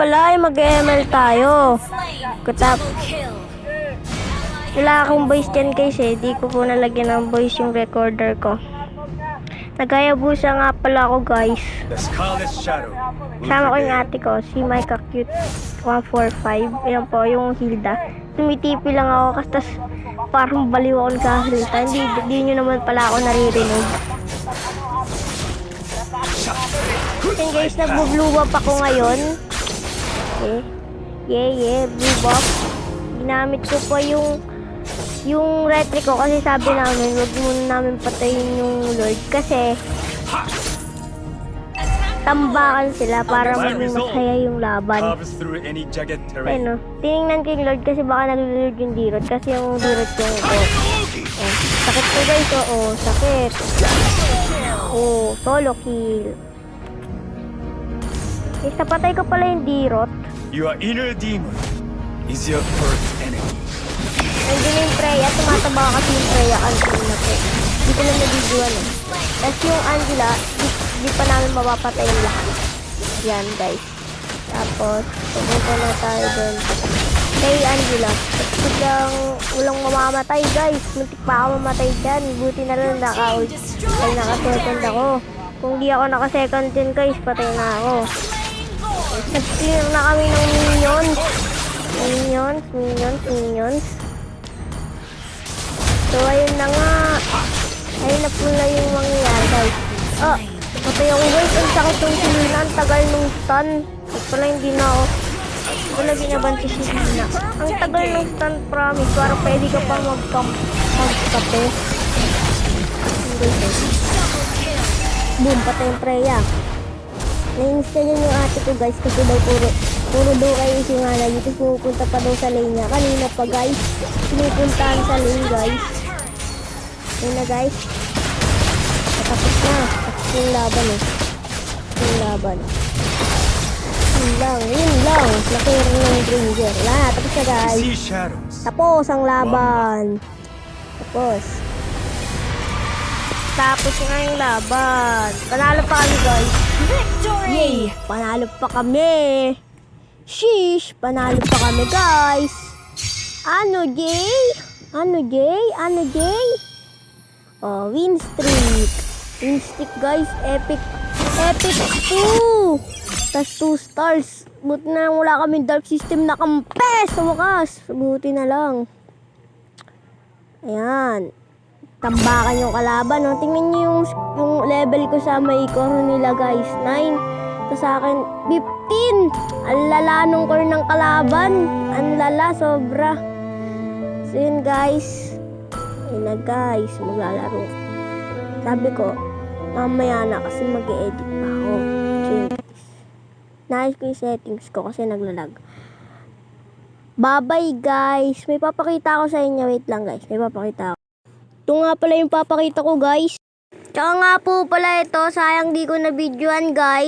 pala ay mag-ML tayo. Kutap. Wala akong voice dyan guys eh. Di ko po nalagyan ng voice yung recorder ko. Nagayabusa nga pala ako guys. Kasama ko yung ate ko, si Micah Cute 145. Ayan po yung Hilda. Tumitipi lang ako kasi parang baliw ako nagkasalita. Hindi nyo naman pala ako naririnig. Then guys, nagbo-blue buff ako ngayon. Yeah, blue buff. Ginamit ko pa yung retry ko kasi sabi namin wag muna namin patayin yung Lord kasi tambakan sila para maging masaya yung laban. Ayun, tinignan ko yung Lord kasi baka nalulord yung D-Rod kasi yung D-Rod yung sakit ko guys, sakit. Solo kill. Patay ko pala yung D-Rod. Your inner demon is your first enemy. Nandiyan yung Freya, tumataba kasi yung Freya kanina po. Hindi ko lang nabidyoan eh. Tapos yung Angela, di pa namin mapapatay yung lahat. Yan guys. Tapos, pumunta na tayo dun. Kay Angela. Biglang walang mamamatay guys. Muntik pa ako mamatay dyan. Buti na lang naka-second ako. Kung di ako naka-second din guys, patay na ako. Nag-clear na kami ng minions. Minions. So, ayun na nga. Ayun na pula yung mangyayari guys. Patay ako guys. Ang sakit ng silina. Ang tagal nung stun. At pala hindi na ako. Wala ginabanti si silina. Ang tagal nung stun, promise. Parang pwede ka pa magkape. Boom, patay yung Freya. Nainis na yung ate ko guys. Kasi daw puro daw kayo yung nga na dito. Pupunta pa daw sa lane niya. Kanina pa guys. Pinupuntahan sa lane guys. Ayun na guys. Tapos na. Tapos yung laban eh. Yun lang. Nakira ng Granger. Wala na. Tapos na guys. Tapos ang laban. Tapos nga yung laban. Panalo pa kami guys. Yay! Panalo pa kami. Sheesh! Panalo pa kami guys. Ano Jay? Win streak guys. Epic 2. Tas 2 stars. Buti na lang wala kaming dark system na kampes. Sa wakas. Buti na lang. Ayan. Tambakan yung kalaban. No? Tingnan nyo yung level ko sa may core nila guys. 9. Tapos sa akin 15. Ang lala nung core ng kalaban. Ang lala sobra. So yun guys. Ayun na guys. Maglalaro. Sabi ko mamaya na kasi mag-e-edit pa ako. So yun guys. Naayos ko yung settings ko kasi naglalag. Bye bye guys. May papakita ako sa inyo. Wait lang guys. May papakita ako. Ito nga pala yung papakita ko guys. Tsaka nga po pala ito, sayang di ko na videoan guys.